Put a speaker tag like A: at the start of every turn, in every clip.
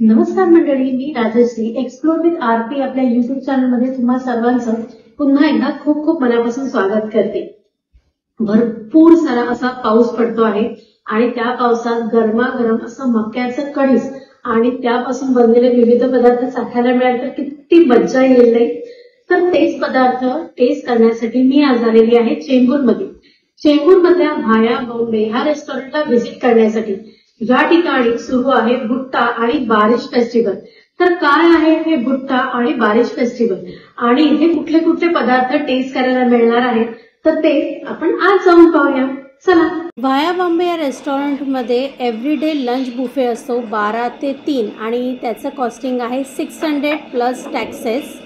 A: नमस्कार मंडळी, मी Rajshri. Explore with आरती आपल्या युट्यूब चॅनल मध्ये तुम्हा सर्वांचं पुन्हा एकदा खूप खूप मनापासून स्वागत करते. भरपूर सारा असा पाऊस पडतो आहे आणि त्या पावसात गरमागरम असं मक्याचं कणीस आणि त्यापासून बनलेले विविध पदार्थ चाखायला मिळाले तर किती मज्जा येईल नाही. तर तेच पदार्थ टेस्ट करण्यासाठी मी आज आलेली आहे चेंबूरमध्ये. चेंबूरमधल्या भाया बॉम्बे ह्या रेस्टॉरंटला व्हिजिट करण्यासाठी. या ठिकाणी सुरू आहे भुट्टा आणि बारिश फेस्टिवल. तर काय आहे हे भुट्टा आणि बारिश फेस्टिवल आणि इथे कुठले कुठले पदार्थ टेस्ट करायला मिळणार आहेत तर ते आपण आज जाऊन पाहूया. चला. भाया बॉम्बे या रेस्टॉरंटमध्ये एव्हरीडे लंच बुफे असतो 12 ते 3 आणि त्याचं कॉस्टिंग आहे 600 प्लस टॅक्सेस.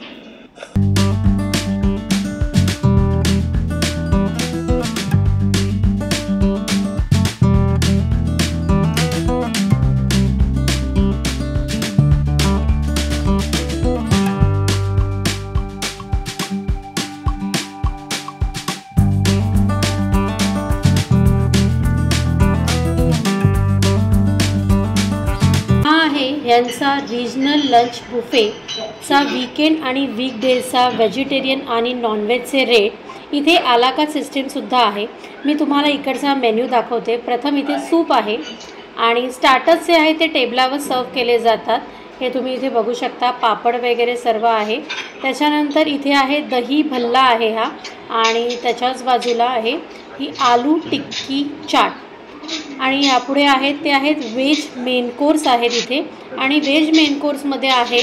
A: यांचा रिजनल लंच बुफेचा वीकेंड आणि वीकडेजचा व्हेजिटेरियन आणि नॉनव्हेजचे रेट. इथे आलाका सिस्टीमसुद्धा आहे. मी तुम्हाला इकडचा मेन्यू दाखवते. प्रथम इथे सूप आहे आणि स्टार्टर्स जे आहे ते टेबलावर सर्व केले जातात. हे तुम्ही इथे बघू शकता. पापड वगैरे सर्व आहे. त्याच्यानंतर इथे आहे दही भल्ला आहे हा आणि त्याच्याच बाजूला आहे ही आलू टिक्की चाट आणि यापुढे आहेत ते आहेत व्हेज मेन कोर्स आहेत इथे. आणि व्हेज मेन कोर्समध्ये आहे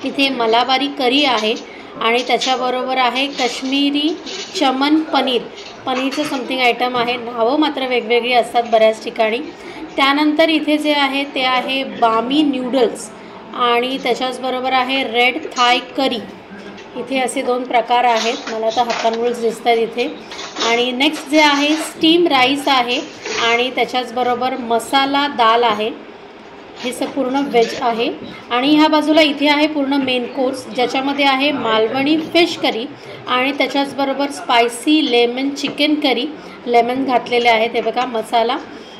A: इथे मलाबारी करी आहे आणि त्याच्याबरोबर आहे काश्मीरी चमन पनीरचं समथिंग आयटम आहे. नावं मात्र वेगवेगळी असतात बऱ्याच ठिकाणी. त्यानंतर इथे जे आहे ते आहे बामी न्यूडल्स आणि त्याच्याचबरोबर आहे रेड थाय करी. इथे असे 2 प्रकार आहेत. मला तर हक्का नूडल्स दिसत आहेत इथे. आणि नेक्स्ट जे आहे स्टीम राईस आहे आणि त्याच्याचबरोबर मसाला दाल आहे. हे पूर्ण व्हेज आहे. आणि ह्या बाजूला इथे आहे पूर्ण मेन कोर्स ज्याच्यामध्ये आहे मालवणी फिश करी आणि त्याच्याचबरोबर spicy lemon chicken curry. Lemon घातलेले आहे ते बघा. मसाला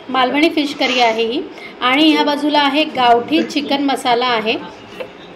A: मालवणी फिश करी आहे ही. आणि ह्या बाजूला आहे गावठी चिकन मसाला आहे.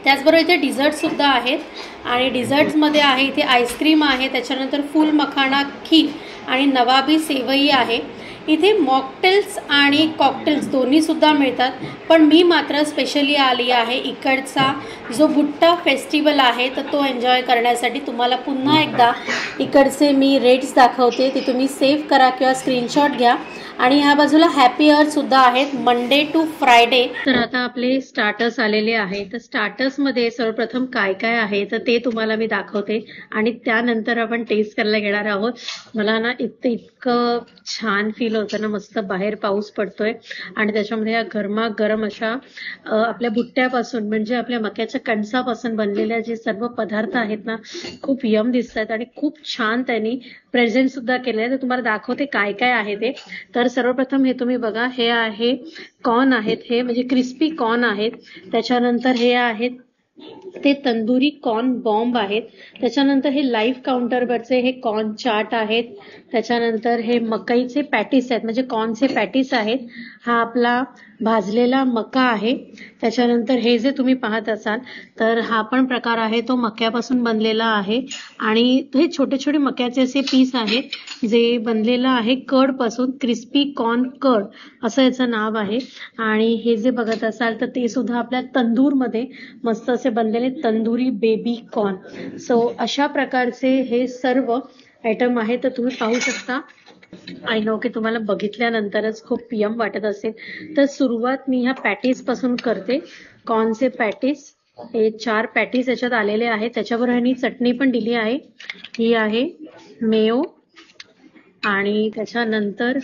A: त्याचबरोबर इथे डिझर्टसुद्धा आहेत आणि डिझर्ट्समध्ये आहे इथे आईस्क्रीम आहे. त्याच्यानंतर फुल मखाना खीर आणि नवाबी सेवई आहे. इथे मॉकटेल्स आणि कॉकटेल्स दोन्हीसुद्धा मिळतात. पण मी मात्र स्पेशली आली आहे इकडचा जो भुट्टा फेस्टिवल आहे तर तो एन्जॉय करण्यासाठी. तुम्हाला पुन्हा एकदा इकडचे मी रेट्स दाखवते. ते तुम्ही सेव्ह करा किंवा स्क्रीनशॉट घ्या. आणि ह्या बाजूला हॅपी अवरसुद्धा आहेत मंडे टू फ्रायडे. तर आता आपले स्टार्टर्स आलेले आहे. तर स्टार्टर्समध्ये सर्वप्रथम काय काय आहे तर ते तुम्हाला मी दाखवते आणि त्यानंतर आपण टेस्ट करायला घेणार आहोत. मला ना इतकं छान फील होतं ना. मस्त बाहेर पाऊस पडतोय आणि त्याच्यामध्ये या गरमागरम अशा आपल्या भुट्ट्यापासून म्हणजे आपल्या मक्याच्या कणसापासून बनलेल्या जे सर्व पदार्थ आहेत ना खूप यम दिसत आहेत आणि खूप छान त्यांनी प्रेझेंट सुद्धा केलं आहे. तर तुम्हाला दाखवते काय काय आहे ते. तर सर्वप्रथम हे तुम्ही बघा. हे आहे कॉर्न आहेत. हे म्हणजे क्रिस्पी कॉर्न आहेत. त्याच्यानंतर हे आहेत ते तंदुरी कॉर्न बॉम्ब आहेत. त्याच्यानंतर हे लाईव्ह काउंटरवरचे हे कॉर्न चाट आहेत. त्याच्यानंतर हे मकईचे पॅटीस आहेत म्हणजे कॉर्नचे पॅटीस आहेत. हा आपला भाजलेला मका आहे. त्याच्यानंतर हे जे तुम्ही पाहत असाल तर हा पण प्रकार आहे तो मक्यापासून बनलेला आहे आणि हे छोटे छोटे मक्याचे असे पीस आहेत जे बनलेलं आहे कर्ड पासून. क्रिस्पी कॉर्न कर्ड असं याचं नाव आहे. आणि हे जे बघत असाल तर ते सुद्धा आपल्या तंदूरमध्ये मस्त असे बनलेले तंदुरी बेबी कॉर्न. सो अशा प्रकारचे हे सर्व आयटम आहे. तर तुम्ही पाहू शकता. आय नो की तुम्हाला बघितल्यानंतरच खूप यम वाटत असेल. तर सुरुवात मी ह्या पॅटीस पासून करते. कॉर्नचे पॅटीस हे 4 पॅटीस याच्यात आलेले आहेत. त्याच्यावर ह्यांनी चटणी पण दिली आहे. ही आहे मेयो आणि त्याच्यानंतर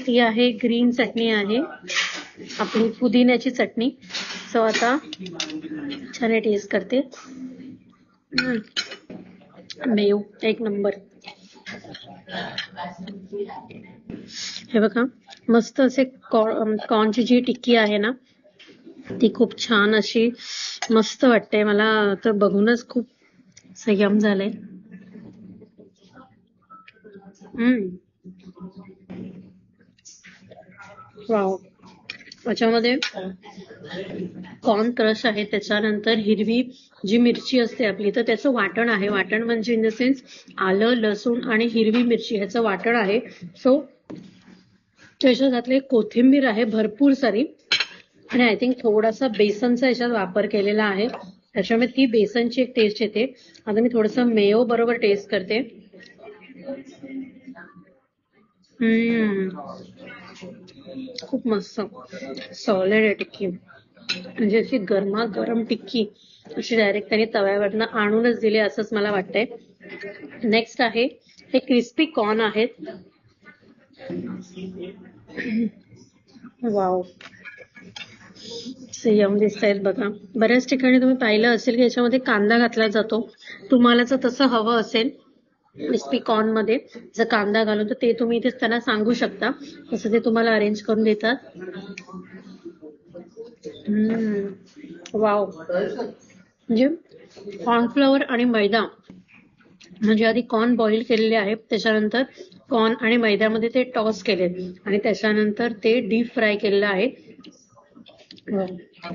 A: ती आहे ग्रीन चटणी आहे आपली पुदिन्याची चटणी. सो आता छान टेस्ट करते. मेयो एक नंबर. हे बघा मस्त असे कॉर्नची जी टिक्की आहे ना ती खूप छान अशी मस्त वाटते. मला तर बघूनच खूप संयम झालंय. वाव. त्याच्यामध्ये कॉर्न क्रश आहे, त्याच्यानंतर हिरवी जी मिरची असते आपली तर त्याचं वाटण आहे. वाटण म्हणजे इन द सेन्स आलं, लसूण आणि हिरवी मिरची ह्याचं वाटण आहे. सो त्याच्यातले कोथिंबीर आहे भरपूर सारी आणि आय थिंक थोडासा बेसनचा याच्यात वापर केलेला आहे, त्याच्यामुळे ती बेसनची एक टेस्ट येते. आता मी थोडंसं मेयो बरोबर टेस्ट करते. खूप मस्त सॉलिड आहे टिक्की, म्हणजे अशी गरमागरम टिक्की अशी डायरेक्ट त्याने तव्यावरनं आणूनच दिली असंच मला वाटतंय. नेक्स्ट आहे हे क्रिस्पी कॉर्न आहेत. वाव, यम दिसत आहेत बघा. बऱ्याच ठिकाणी तुम्ही पाहिलं असेल की याच्यामध्ये कांदा घातला जातो. तुम्हाला जर तसं हवं असेल क्रिस्पी कॉर्न मध्ये जर कांदा घालून तर ते तुम्ही इथे त्यांना सांगू शकता, तसं ते तुम्हाला अरेंज करून देतात. वाव, म्हणजे कॉर्नफ्लॉवर आणि मैदा, म्हणजे आधी कॉर्न बॉईल केलेले आहेत, त्याच्यानंतर कॉर्न आणि मैद्यामध्ये ते टॉस केले आणि त्याच्यानंतर ते डीप फ्राय केलेलं आहे.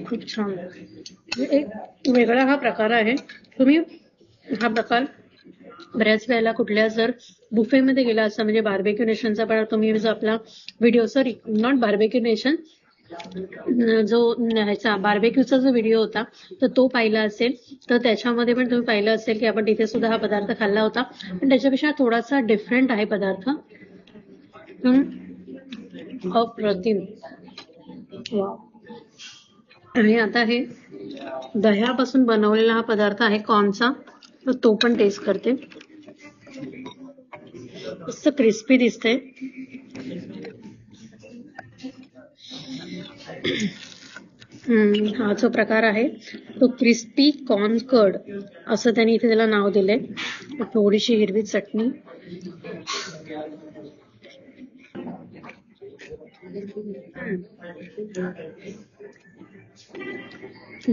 A: खूप छान, एक वेगळा हा प्रकार आहे. तुम्ही हा प्रकार बऱ्याच वेळेला कुठल्या जर बुफेमध्ये गेला असता, म्हणजे बार्बेक्यू नेशनचा पण तुम्ही जो आपला video, sorry not barbecue nation, जो ह्याचा बार्बेक्यूचा जो व्हिडिओ होता तर तो पाहिला असेल तर त्याच्यामध्ये पण तुम्ही पाहिलं असेल की आपण तिथे सुद्धा हा पदार्थ खाल्ला होता, पण त्याच्यापेक्षा थोडासा डिफरंट आहे पदार्थ. अप्रतिम. वाव. आणि आता हे दह्यापासून बनवलेला हा पदार्थ आहे कॉर्नचा, तर तो पण टेस्ट करते. मस्त क्रिस्पी दिसते. हा जो प्रकार आहे तो क्रिस्पी कॉर्न कर्ड असं त्यांनी इथे त्याला नाव दिलंय. थोडीशी हिरवी चटणी.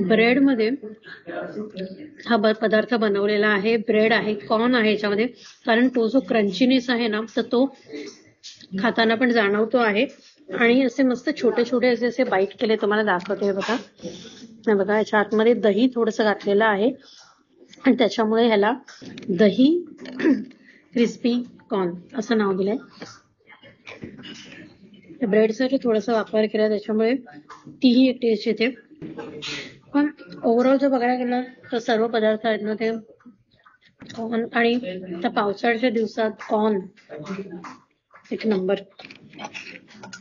A: ब्रेड मध्ये हा पदार्थ बनवलेला आहे. ब्रेड आहे, कॉर्न आहे याच्यामध्ये, कारण तो जो क्रंचीनेस आहे ना तर तो खाताना पण जाणवतो आहे. आणि असे मस्त छोटे छोटे असे असे बाईट केले, तुम्हाला दाखवते बघा. बघा याच्या आतमध्ये दही थोडस घातलेलं आहे आणि त्याच्यामुळे ह्याला दही क्रिस्पी कॉर्न असं नाव दिलंय. ब्रेडचा थोडासा वापर केला त्याच्यामुळे तीही एक टेस्ट येते. पण ओव्हरऑल जर बघायला गेलं तर सर्व पदार्थ आहेत ना ते कॉर्न, आणि त्या पावसाळ्याच्या दिवसात कॉर्न एक नंबर.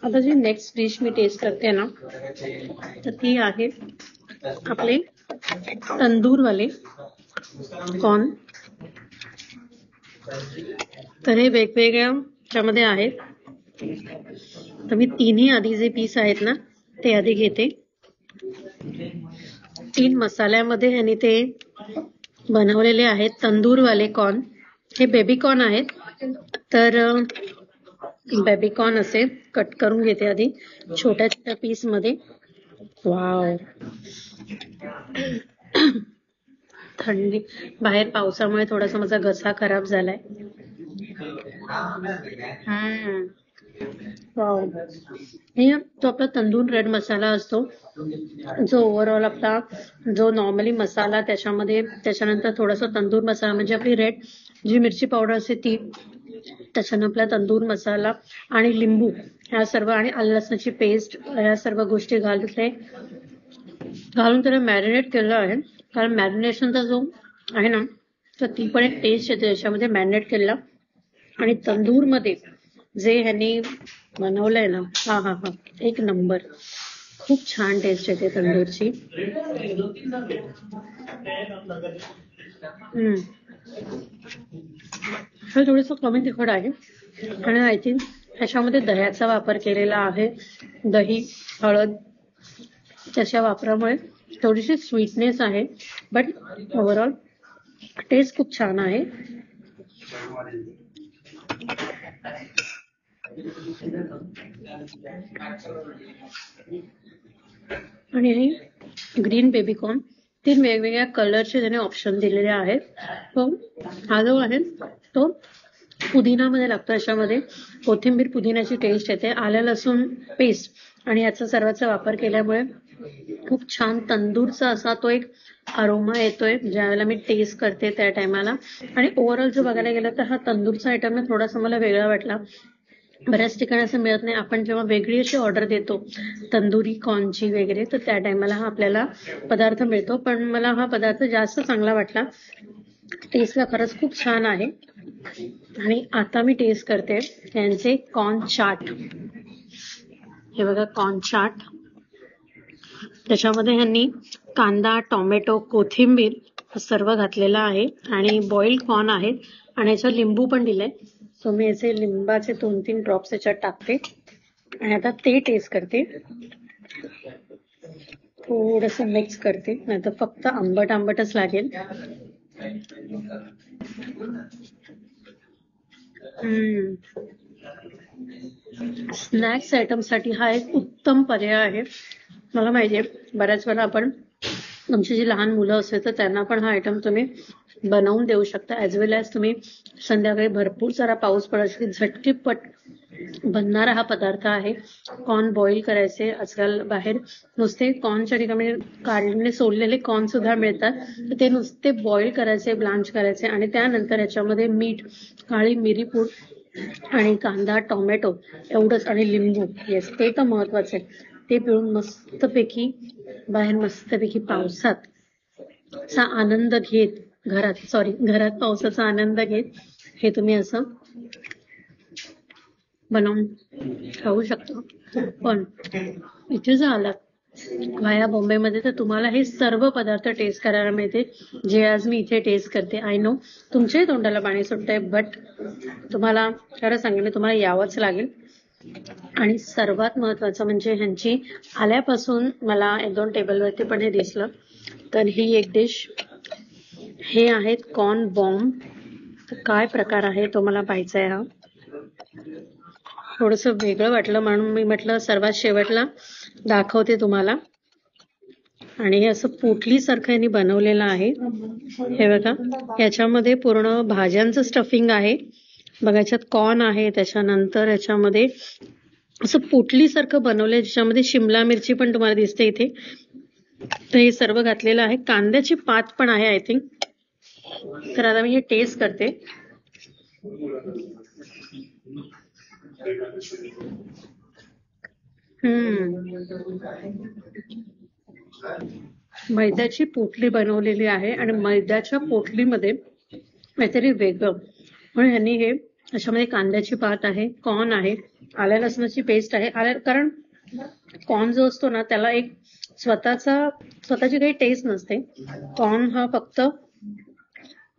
A: आता जी नेक्स्ट डिश मी टेस्ट करते ना तर ती आहे आपले तंदूरवाले कॉर्न. तर हे वेगवेगळ्या च्यामध्ये आहेत, तर मी तिन्ही आधी जे पीस आहेत ना ते आधी घेते. 3 मसाल्यामध्ये ह्यांनी ते बनवलेले आहेत तंदूरवाले कॉर्न. हे बेबी कॉर्न आहेत, तर बेबी कॉर्न असे कट करून घेते आधी छोट्या छोट्या पीस मध्ये. वाव, थंडी बाहेर पावसामुळे थोडासा माझा घसा खराब झालाय. हे तो आपला तंदूर रेड मसाला असतो, जो ओव्हरऑल आपला जो नॉर्मली मसाला त्याच्यामध्ये, त्याच्यानंतर थोडासा तंदूर मसाला म्हणजे आपली रेड जी मिरची पावडर असते ती, त्याच्यानं आपला तंदूर मसाला आणि लिंबू ह्या सर्व आणि आलं लसणाची पेस्ट ह्या सर्व गोष्टी घालून त्याला मॅरिनेट केलं आहे. कारण मॅरिनेशनचा जो आहे ना तर ती पण एक टेस्ट येते याच्यामध्ये मॅरिनेट केलेला. आणि तंदूर मध्ये जे ह्यांनी बनवलंय ना, हा हा हा एक नंबर, खूप छान टेस्ट येते तंदूरची. हे थोडंसं कमी तिखट आहे आणि आय थिंक ह्याच्यामध्ये दह्याचा वापर केलेला आहे. दही, हळद त्याच्या वापरामुळे थोडीशी स्वीटनेस आहे, बट ओव्हरऑल टेस्ट खूप छान आहे. आणि हे ग्रीन बेबीकॉर्न 3 वेगवेगळ्या कलरचे त्याने ऑप्शन दिलेले आहेत. तो हा जो आहे तो पुदिनामध्ये लागतो. याच्यामध्ये कोथिंबीर पुदिन्याची टेस्ट येते, आलं लसूण पेस्ट आणि याचा सर्वांचा वापर केल्यामुळे खूप छान तंदूरचा असा तो एक अरोमा येतोय ज्यावेळेला मी टेस्ट करते त्या टायमाला. आणि ओव्हरऑल जर बघायला गेलं तर हा तंदूरचा आयटम ना थोडासा मला वेगळा वाटला. बऱ्याच ठिकाणी असं मिळत नाही. आपण जेव्हा वेगळी अशी ऑर्डर देतो तंदुरी कॉर्नची वगैरे तर त्या टायमाला हा आपल्याला पदार्थ मिळतो, पण मला हा पदार्थ जास्त चांगला वाटला. टेस्टला खरंच खूप छान आहे. आणि आता मी टेस्ट करते त्यांचे कॉर्न चाट. हे बघा कॉर्न चाट. त्याच्यामध्ये ह्यांनी कांदा, टोमॅटो, कोथिंबीर सर्व घातलेलं आहे आणि बॉइल्ड कॉर्न आहेत आणि याच्यात लिंबू पण दिलंय. सो मी याचे लिंबाचे 2-3 ड्रॉप्स याच्यात टाकते आणि आता ते टेस्ट करते. थोडस मिक्स करते, नाही तर फक्त आंबट आंबटच लागेल. स्नॅक्स आयटम साठी हा एक उत्तम पर्याय आहे. मला माहितीये बऱ्याच वेळा आपण तुमची जी लहान मुलं असेल तर त्यांना पण हा आयटम तुम्ही बनवून देऊ शकता. ॲज वेल ॲज तुम्ही संध्याकाळी भरपूर सारा पाऊस पडायची झटकीपट बनणारा हा पदार्थ आहे. कॉर्न बॉईल करायचे. आजकाल बाहेर नुसते कॉर्नच्या ठिकाणी काढलेले सोललेले कॉर्न सुद्धा मिळतात, तर ते नुसते बॉईल करायचे, ब्लांच करायचे आणि त्यानंतर याच्यामध्ये मीठ, काळी मिरी पूड आणि कांदा, टोमॅटो एवढंच आणि लिंबू, येस ते तर महत्वाचं आहे. ते पिळून मस्तपैकी बाहेर मस्तपैकी पावसाचा आनंद घेत घरात पावसाचा आनंद घेत हे तुम्ही असं बनवून खाऊ शकता. पण इथे जर आलात व्हाया बॉम्बेमध्ये तर तुम्हाला हे सर्व पदार्थ टेस्ट करायला मिळते जे आज मी इथे टेस्ट करते. आय नो तुमच्याही तोंडाला पाणी सुटतंय, बट तुम्हाला खरं सांगेन तुम्हाला यावंच लागेल. आणि सर्वात महत्वाचं म्हणजे ह्यांची आल्यापासून मला 1-2 टेबलवरती पण हे दिसलं. तर ही एक डिश, हे आहेत कॉर्न बॉम्ब. काय प्रकार आहे तो मला पाहायचा आहे. हा थोडंसं वेगळं वाटलं म्हणून मी म्हटलं सर्वात शेवटला दाखवते तुम्हाला. आणि हे असं पोटली सारखं यांनी बनवलेलं आहे. हे बघा याच्यामध्ये पूर्ण भाज्यांचं स्टफिंग आहे. बघा याच्यात कॉर्न आहे, त्याच्यानंतर याच्यामध्ये असं पोटली सारखं बनवलंय ज्याच्यामध्ये शिमला मिरची पण तुम्हाला दिसते इथे. तर हे सर्व घातलेलं आहे. कांद्याची पात पण आहे आय थिंक. तर आता मी हे टेस्ट करते. मैद्याची पोटली बनवलेली आहे आणि मैद्याच्या पोटलीमध्ये काहीतरी वेगळं म्हणून यांनी हे याच्यामध्ये कांद्याची पात आहे, कॉर्न आहे, आल्या लसणाची पेस्ट आहे. कारण कॉर्न जो असतो ना त्याला एक स्वतःची काही टेस्ट नसते. कॉर्न हा फक्त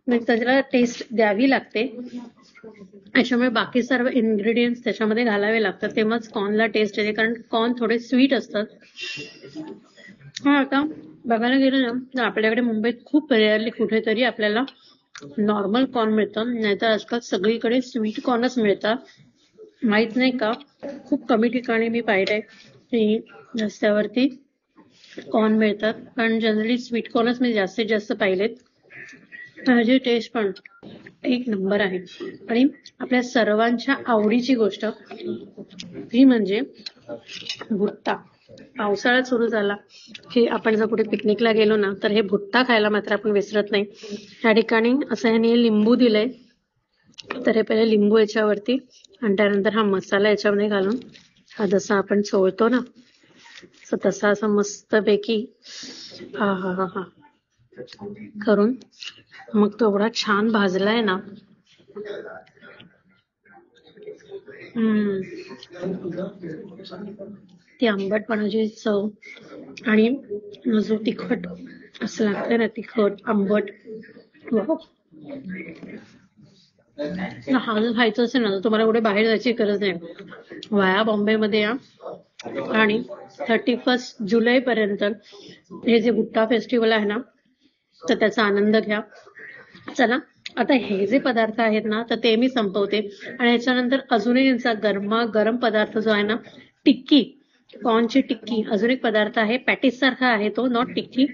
A: त्याला टेस्ट द्यावी लागते, याच्यामुळे बाकी सर्व इन्ग्रेडियंट्स त्याच्यामध्ये घालावे लागतात तेव्हाच कॉर्नला टेस्ट येते, कारण कॉर्न थोडे स्वीट असतात. हा आता बघायला गेलं ना तर आपल्याकडे मुंबईत खूप रेअरली कुठेतरी आपल्याला नॉर्मल कॉर्न मिळतं, नाहीतर आजकाल सगळीकडे स्वीट कॉर्नच मिळतात. माहित नाही का खूप कमी ठिकाणी मी पाहिलंय की रस्त्यावरती कॉर्न मिळतात, कारण जनरली स्वीट कॉर्नच मी जास्तीत जास्त पाहिलेत. त्याची टेस्ट पण एक नंबर आहे. आणि आपल्या सर्वांच्या आवडीची गोष्ट ही म्हणजे भुट्टा. पावसाळा सुरू झाला की आपण जर कुठे पिकनिकला गेलो ना तर हे भुट्टा खायला मात्र आपण विसरत नाही. या ठिकाणी असं ह्याने लिंबू दिलंय, तर हे पहिले लिंबू याच्यावरती आणि त्यानंतर हा मसाला याच्यामध्ये घालून हा जसा आपण चोळतो ना तसा असं मस्तपैकी हा हा हा हा करून मग तो एवढा छान भाजलाय ना. ती आंबटपणाची चव आणि जो तिखट असं लागतंय ना, तिखट आंबट. हा जर खायचं असेल ना तर तुम्हाला कुठे बाहेर जायची गरज नाही. व्हाया बॉम्बेमध्ये या आणि 31 जुलै पर्यंत हे जे भुट्टा फेस्टिवल आहे ना तर त्याचा आनंद घ्या. चला आता हे जे पदार्थ आहेत ना तर ते मी संपवते आणि याच्यानंतर अजूनही यांचा गरम पदार्थ जो आहे ना टिक्की, कॉर्नची टिक्की, अजून एक पदार्थ आहे पॅटीस सारखा आहे तो, नॉट टिक्की.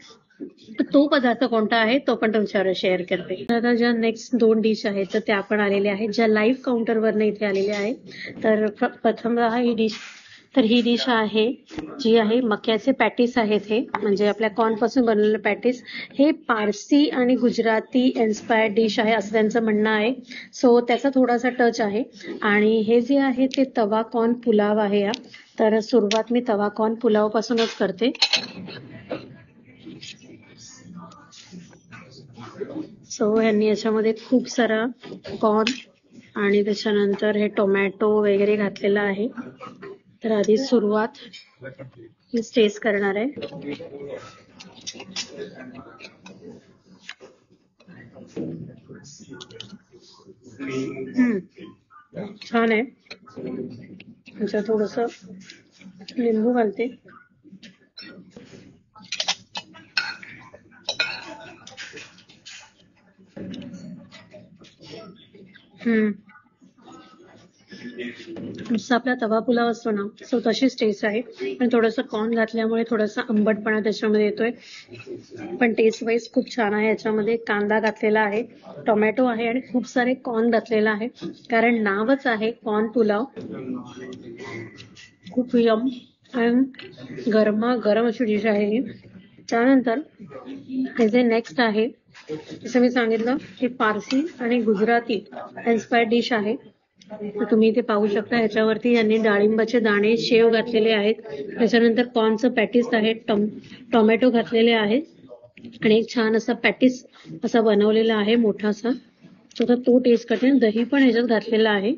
A: तो पदार्थ कोणता आहे तो पण तुमच्यावर शेअर करते. आता ज्या नेक्स्ट 2 डिश आहेत तर त्या पण आलेल्या आहेत, ज्या लाईव्ह काउंटरवरनं इथे आलेल्या आहेत. तर प्रथम ही डिश तर ही डिश आहे जी आहे मक्याचे पॅटीस आहेत, हे म्हणजे आपल्या कॉर्नपासून बनवलेले पॅटीस. हे पारसी आणि गुजराती इन्स्पायर्ड डिश आहे असं त्यांचं म्हणणं आहे. सो त्याचा थोडासा टच आहे. आणि हे जे आहे ते तवा कॉर्न पुलाव आहे. तर सुरुवात मी तवा कॉर्न पुलाव पासूनच करते. सो ह्यांनी याच्यामध्ये खूप सारा कॉर्न आणि त्याच्यानंतर हे टोमॅटो वगैरे घातलेला आहे. तर आधी सुरुवात मी टेस्ट करणार आहे. छान आहे. त्याच्यात थोडस लिंबू घालते. नुसता आपला तवा पुलाव असतो ना, सो तशीच टेस्ट आहे. पण थोडंसं कॉर्न घातल्यामुळे थोडासा आंबटपणा त्याच्यामध्ये येतोय. पण टेस्ट वाईज खूप छान आहे. याच्यामध्ये कांदा घातलेला आहे, टोमॅटो आहे आणि खूप सारे कॉर्न घातलेला आहे, कारण नावच आहे कॉर्न पुलाव. खूप यम आणि गरम अशी डिश आहे ही. त्यानंतर हे जे नेक्स्ट आहे, जसं मी सांगितलं, हे पारसी आणि गुजराती इन्स्पायर्ड डिश आहे. तुम्ही इथे पाहू शकता. ह्याच्यावरती यांनी डाळिंबाचे दाणे, शेव घातलेले आहेत. त्याच्यानंतर कॉर्नचं पॅटीस आहे, टोमॅटो घातलेले आहेत आणि एक छान असा पॅटीस असा बनवलेला आहे मोठासा. तो टेस्ट करते. दही पण ह्याच्यात घातलेला आहे.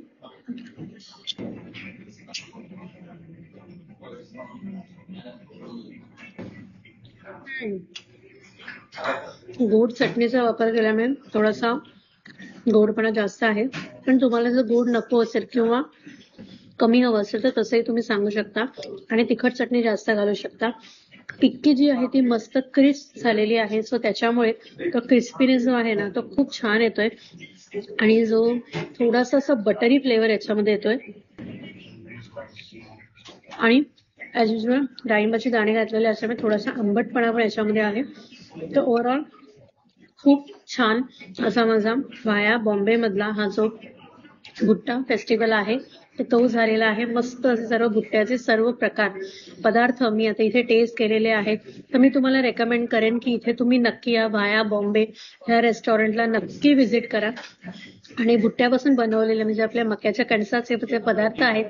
A: गोड चटणीचा वापर केल्यामुळे थोडासा गोडपणा जास्त आहे. पण तुम्हाला जर गोड नको असेल किंवा कमी हवं असेल तर तसंही तुम्ही सांगू शकता आणि तिखट चटणी जास्त घालू शकता. टिक्की जी आहे ती मस्त क्रिस्प झालेली आहे. सो त्याच्यामुळे तो क्रिस्पीनेस जो आहे ना तो खूप छान येतोय आणि जो थोडासा असा बटरी फ्लेवर याच्यामध्ये येतोय. आणि ॲज युजल डाळिंबाचे दाणे घातलेले असल्यामुळे थोडासा आंबटपणा पण याच्यामध्ये आहे. तर ओव्हरऑल खूप छान असा माझा व्हाया बॉम्बे मधला हा जो भुट्टा फेस्टिवल आहे तो झालेला आहे. मस्त असे सर्व भुट्ट्याचे सर्व प्रकार पदार्थ मी आता इथे टेस्ट केलेले आहेत. तर मी तुम्हाला रेकमेंड करेन की इथे तुम्ही नक्की या व्हाया बॉम्बे ह्या रेस्टॉरंटला नक्की व्हिजिट करा आणि भुट्ट्यापासून बनवलेले म्हणजे आपल्या मक्याच्या कणसाचे जे पदार्थ आहेत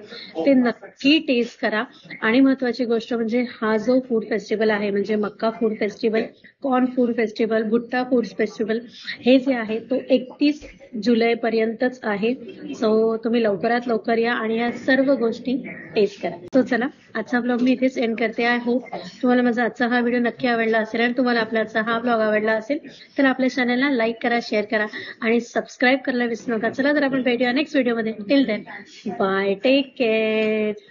A: ते नक्की टेस्ट करा. आणि महत्वाची गोष्ट म्हणजे हा जो फूड फेस्टिवल आहे म्हणजे मक्का food festival, corn food festival, भुट्टा फूड फेस्टिवल हे जे आहे तो 31 जुलै पर्यंतच आहे. सो तुम्ही लवकरात लवकर या आणि या सर्व गोष्टी टेस्ट करा. सो चला, आजचा ब्लॉग मी इथेच एंड करते. आय होप तुम्हाला माझा आजचा हा व्हिडिओ नक्की आवडला असेल आणि तुम्हाला आपला आजचा हा ब्लॉग आवडला असेल तर आपल्या चॅनलला लाईक करा, शेअर करा आणि सबस्क्राईब करायला विसरू नका. चला तर आपण भेटूया नेक्स्ट व्हिडिओमध्ये. Till then bye, take care.